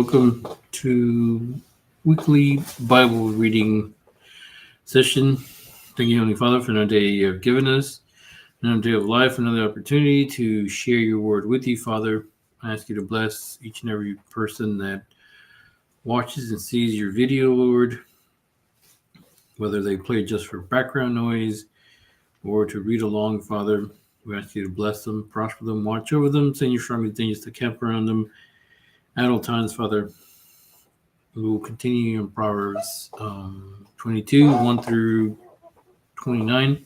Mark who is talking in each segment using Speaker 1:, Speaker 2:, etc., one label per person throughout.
Speaker 1: welcome to weekly Bible reading session. Thank you, Heavenly Father, for another day you have given us, another day of life, another opportunity to share your word with you, Father. I ask you to bless each and every person that watches and sees your video, Lord, whether they play just for background noise or to read along, Father. We ask you to bless them, prosper them, watch over them, send your strong things to camp around them at all times, Father. We will continue in Proverbs 22, 1 through 29.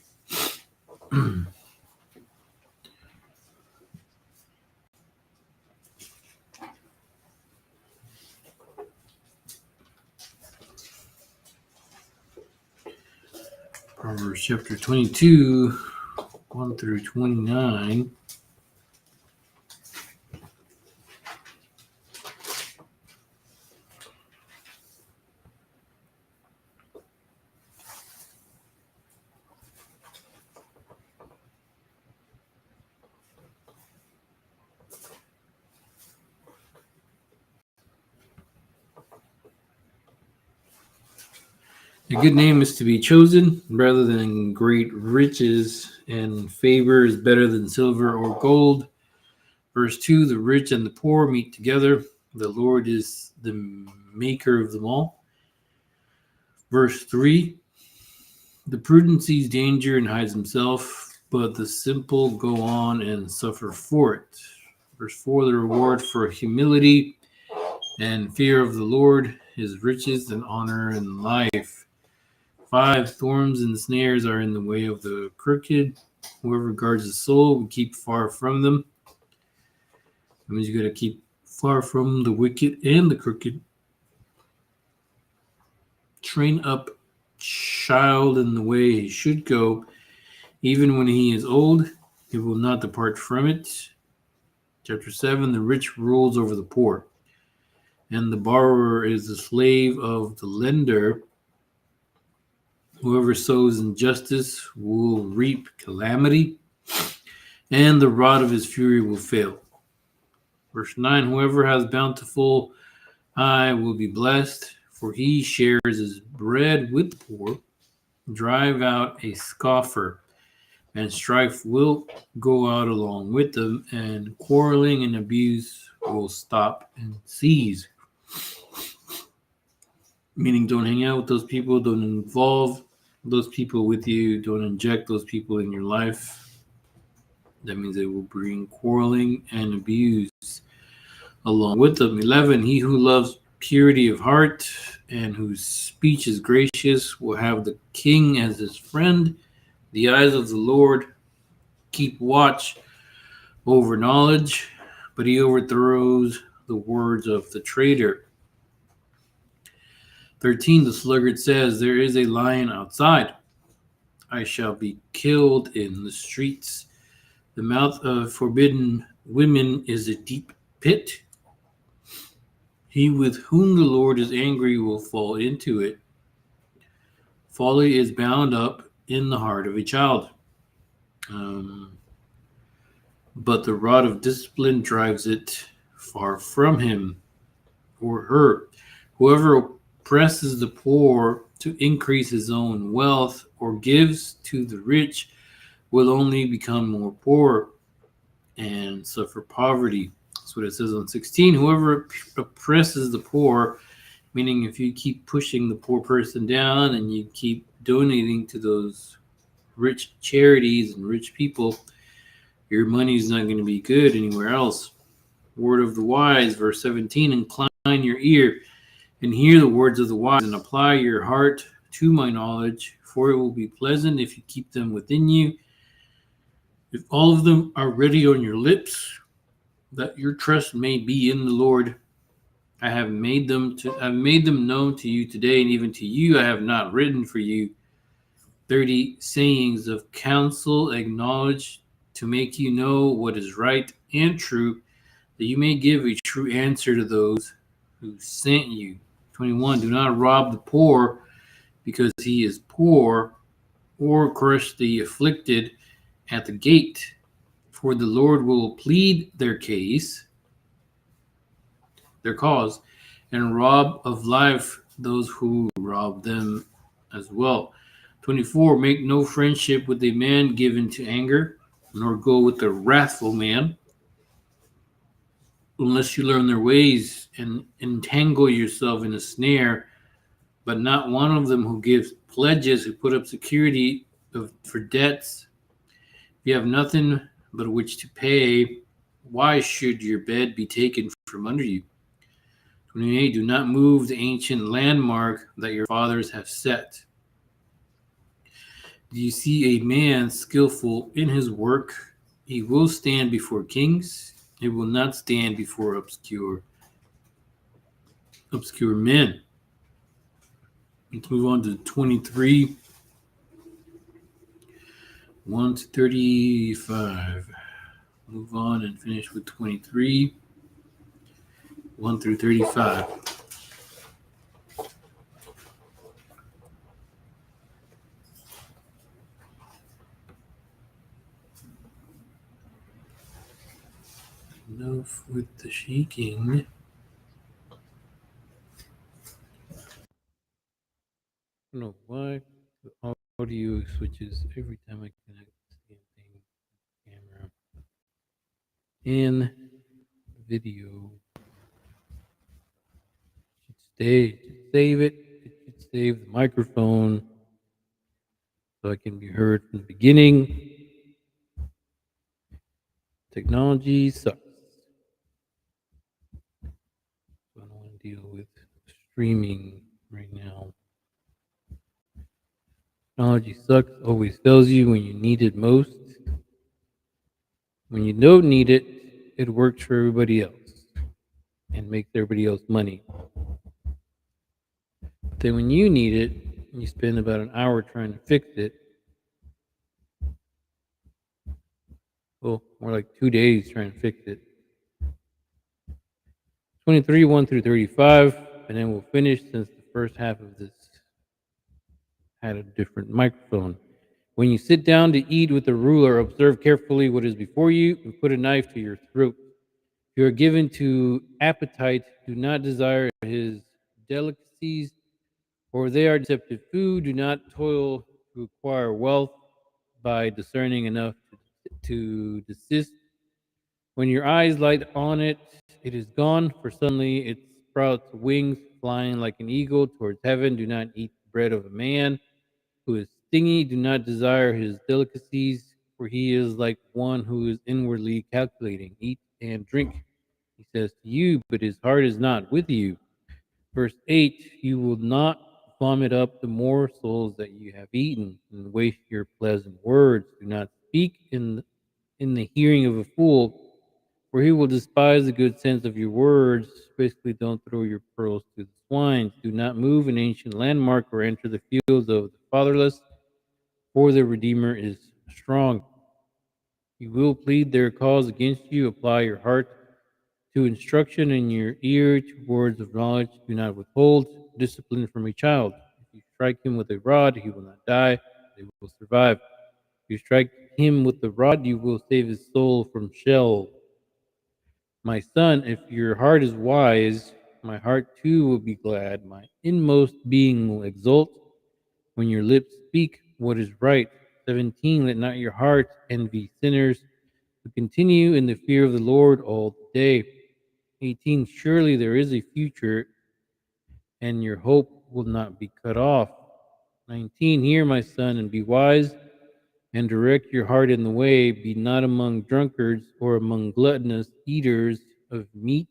Speaker 1: Proverbs chapter 22, 1 through 29. A good name is to be chosen rather than great riches, and favor is better than silver or gold. Verse 2, the rich and the poor meet together. The Lord is the maker of them all. Verse 3, the prudent sees danger and hides himself, but the simple go on and suffer for it. Verse 4, the reward for humility and fear of the Lord is riches and honor and life. 5, thorns and snares are in the way of the crooked. Whoever guards the soul will keep far from them. That means you got to keep far from the wicked and the crooked. Train up child in the way he should go. Even when he is old, he will not depart from it. Chapter 7, the rich rules over the poor, and the borrower is the slave of the lender. Whoever sows injustice will reap calamity, and the rod of his fury will fail. Verse 9, whoever has bountiful eye will be blessed, for he shares his bread with the poor. Drive out a scoffer, and strife will go out along with them, and quarreling and abuse will stop and cease. Meaning, don't hang out with those people, don't involve those people with you, don't inject those people in your life. That means they will bring quarreling and abuse along with them. 11, he who loves purity of heart and whose speech is gracious will have the king as his friend. The eyes of the Lord keep watch over knowledge, but he overthrows the words of the traitor. 13, the sluggard says, there is a lion outside. I shall be killed in the streets. The mouth of forbidden women is a deep pit. He with whom the Lord is angry will fall into it. Folly is bound up in the heart of a child. But the rod of discipline drives it far from him or her. Whoever oppresses the poor to increase his own wealth or gives to the rich will only become more poor and suffer poverty. That's what it says on 16. Whoever oppresses the poor, meaning if you keep pushing the poor person down and you keep donating to those rich charities and rich people, your money is not going to be good anywhere else. Word of the wise, verse 17, incline your ear and hear the words of the wise, and apply your heart to my knowledge, for it will be pleasant if you keep them within you. If all of them are ready on your lips, that your trust may be in the Lord. I have made them known to you today, and even to you I have not written for you 30 sayings of counsel acknowledged to make you know what is right and true, that you may give a true answer to those who sent you. 21, do not rob the poor because he is poor, or crush the afflicted at the gate, for the Lord will plead their cause, and rob of life those who rob them as well. 24. Make no friendship with a man given to anger, nor go with a wrathful man, unless you learn their ways and entangle yourself in a snare, but not one of them who gives pledges, who put up security for debts. If you have nothing but which to pay, why should your bed be taken from under you? 28. Do not move the ancient landmark that your fathers have set. Do you see a man skillful in his work? He will stand before kings. He will not stand before obscure men. Let's move on to 23, 1 to 35. Move on and finish with 23, 1 through 35. Enough with the shaking. I don't know why the audio switches every time I connect the thing, camera, and video. It should save it. It should save the microphone so I can be heard from the beginning. Technology sucks. So I don't want to deal with streaming right now. Technology sucks, always fails you when you need it most. When you don't need it, it works for everybody else and makes everybody else money. But then when you need it, you spend about an hour trying to fix it. Well, more like 2 days trying to fix it. 23, 1 through 35, and then we'll finish since the first half of this had a different microphone. When you sit down to eat with a ruler, observe carefully what is before you and put a knife to your throat. If you are given to appetite, do not desire his delicacies, for they are deceptive food. Do not toil to acquire wealth by discerning enough to desist. When your eyes light on it, it is gone, for suddenly it sprouts wings, flying like an eagle towards heaven. Do not eat the bread of a man who is stingy. Do not desire his delicacies, for he is like one who is inwardly calculating. Eat and drink, he says to you, but his heart is not with you. Verse 8. You will not vomit up the morsels that you have eaten, and waste your pleasant words. Do not speak in the hearing of a fool, for he will despise the good sense of your words. Basically, don't throw your pearls to the swine. Do not move an ancient landmark or enter the fields of the fatherless, for the Redeemer is strong. He will plead their cause against you. Apply your heart to instruction and your ear to words of knowledge. Do not withhold discipline from a child. If you strike him with a rod, he will not die, they will survive. If you strike him with the rod, you will save his soul from shell. My son, if your heart is wise, my heart too will be glad. My inmost being will exult when your lips speak what is right. 17. Let not your heart envy sinners who continue in the fear of the Lord all the day. 18. Surely there is a future, and your hope will not be cut off. 19. Hear, my son, and be wise, and direct your heart in the way. Be not among drunkards or among gluttonous eaters of meat,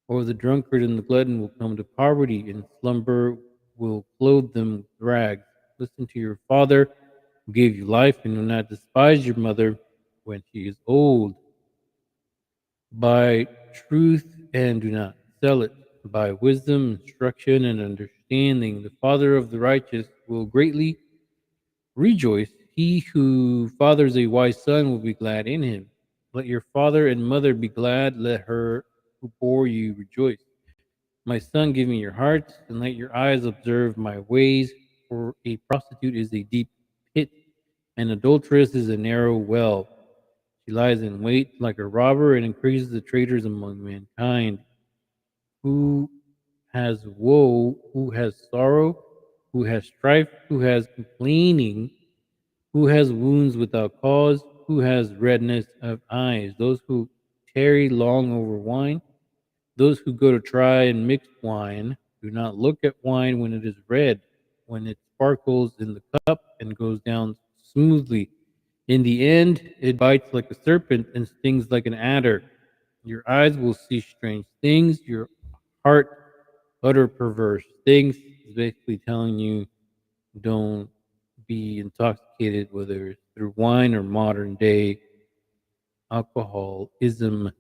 Speaker 1: or the drunkard and the glutton will come to poverty, and slumber will clothe them with rags. Listen to your father who gave you life, and do not despise your mother when she is old. Buy truth and do not sell it. By wisdom, instruction, and understanding, the father of the righteous will greatly rejoice. He who fathers a wise son will be glad in him. Let your father and mother be glad. Let her who bore you rejoice. My son, give me your heart, and let your eyes observe my ways. For a prostitute is a deep pit, and adulteress is a narrow well. She lies in wait like a robber and increases the traitors among mankind. Who has woe, who has sorrow, who has strife, who has complaining, who has wounds without cause, who has redness of eyes, those who tarry long over wine, those who go to try and mix wine. Do not look at wine when it is red, when it sparkles in the cup and goes down smoothly. In the end, it bites like a serpent and stings like an adder. Your eyes will see strange things, your heart utter perverse things. Is basically telling you don't be intoxicated, whether it's through wine or modern day alcoholism.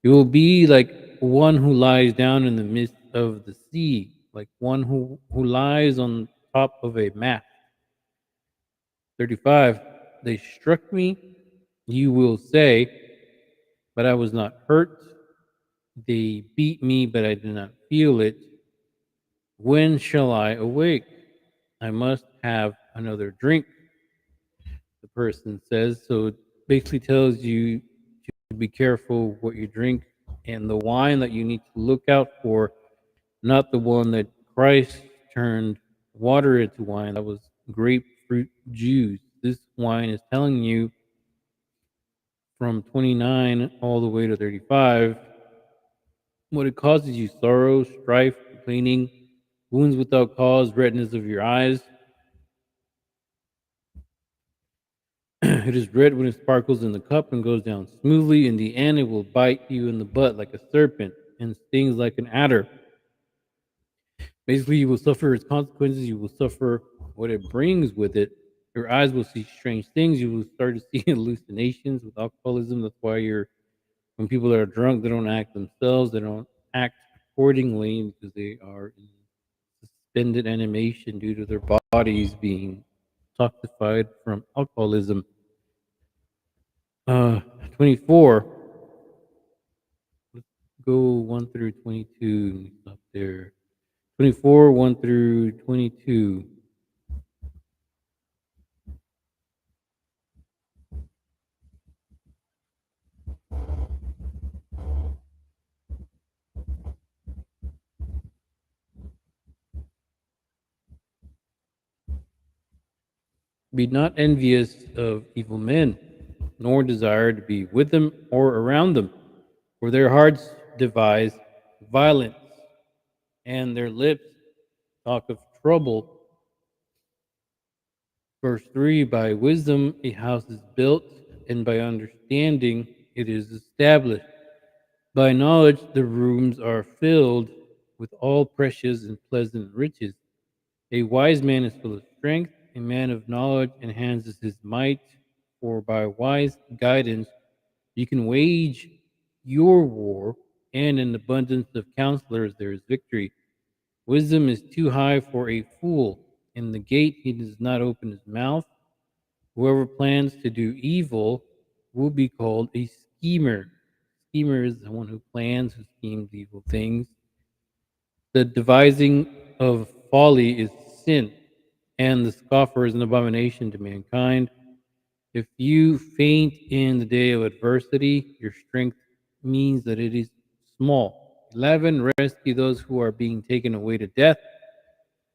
Speaker 1: You will be like one who lies down in the midst of the sea, like one who lies on top of a mast. 35. They struck me, you will say, but I was not hurt. They beat me, but I did not feel it. When shall I awake? I must have another drink, the person says. So it basically tells you to be careful what you drink and the wine that you need to look out for, not the one that Christ turned water into wine. That was grapefruit juice. This wine is telling you from 29 all the way to 35 what it causes you: sorrow, strife, complaining, wounds without cause, redness of your eyes. It is red when it sparkles in the cup and goes down smoothly. In the end, it will bite you in the butt like a serpent and stings like an adder. Basically, you will suffer its consequences. You will suffer what it brings with it. Your eyes will see strange things. You will start to see hallucinations with alcoholism. That's why when people are drunk, they don't act themselves. They don't act accordingly because they are in suspended animation due to their bodies being toxified from alcoholism. 24. Let's go 1 through 22. Stop there. 24, 1 through 22. Be not envious of evil men, nor desire to be with them or around them, for their hearts devise violence, and their lips talk of trouble. Verse 3. By wisdom a house is built, and by understanding it is established. By knowledge the rooms are filled with all precious and pleasant riches. A wise man is full of strength, a man of knowledge enhances his might, for by wise guidance you can wage your war, and in abundance of counselors there is victory. Wisdom is too high for a fool. In the gate he does not open his mouth. Whoever plans to do evil will be called a schemer. Schemer is the one who plans, who schemes evil things. The devising of folly is sin, and the scoffer is an abomination to mankind. If you faint in the day of adversity, your strength means that it is small. 11. Rescue those who are being taken away to death.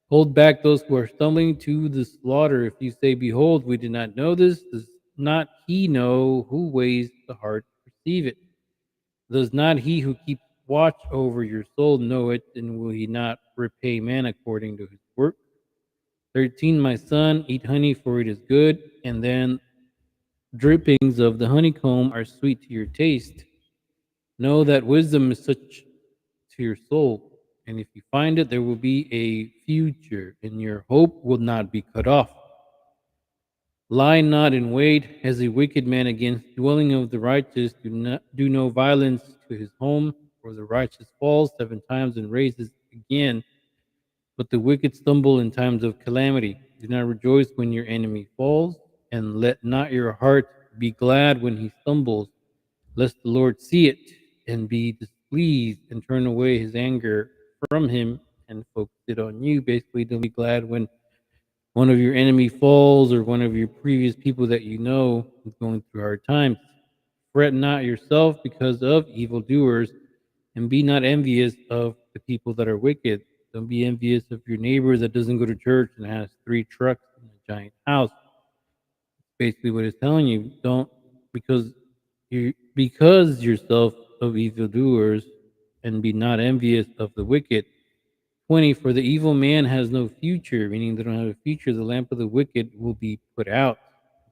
Speaker 1: Hold back those who are stumbling to the slaughter. If you say, behold, we did not know this, does not he know who weighs the heart to perceive it? Does not he who keeps watch over your soul know it, and will he not repay man according to his work? 13. My son, eat honey, for it is good, and then drippings of the honeycomb are sweet to your taste. Know that wisdom is such to your soul, and if you find it, there will be a future, and your hope will not be cut off. Lie not in wait as a wicked man against the dwelling of the righteous. Do no violence to his home, for the righteous falls 7 times and raises again, but the wicked stumble in times of calamity. Do not rejoice when your enemy falls, and let not your heart be glad when he stumbles, lest the Lord see it and be displeased and turn away his anger from him and focus it on you. Basically, don't be glad when one of your enemy falls or one of your previous people that you know is going through hard times. Fret not yourself because of evildoers, and be not envious of the people that are wicked. Don't be envious of your neighbor that doesn't go to church and has 3 trucks and a giant house. Basically, what it's telling you, don't because because yourself of evildoers, and be not envious of the wicked. 20, for the evil man has no future, meaning they don't have a future. The lamp of the wicked will be put out.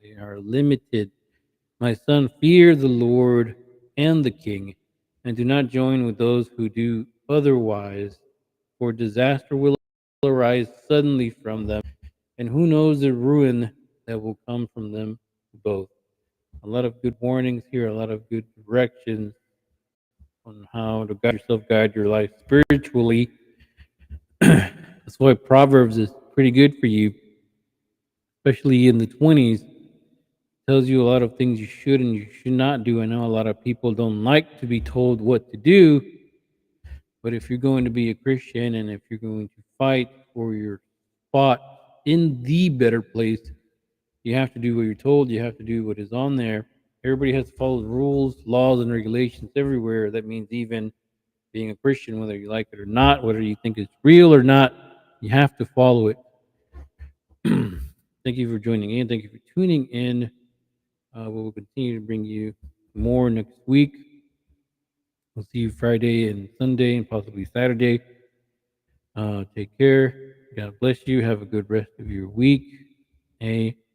Speaker 1: They are limited. My son, fear the Lord and the king, and do not join with those who do otherwise, for disaster will arise suddenly from them, and who knows the ruin that will come from them both. A lot of good warnings here, a lot of good directions on how to guide yourself, guide your life spiritually. That's why Proverbs is pretty good for you, especially in the 20s. Tells you a lot of things you should and you should not do. I know a lot of people don't like to be told what to do, but if you're going to be a Christian and if you're going to fight for your spot in the better place, you have to do what you're told. You have to do what is on there. Everybody has to follow the rules, laws, and regulations everywhere. That means even being a Christian, whether you like it or not, whether you think it's real or not, you have to follow it. Thank you for joining in. Thank you for tuning in. We will continue to bring you more next week. We'll see you Friday and Sunday and possibly Saturday. Take care. God bless you. Have a good rest of your week. Amen.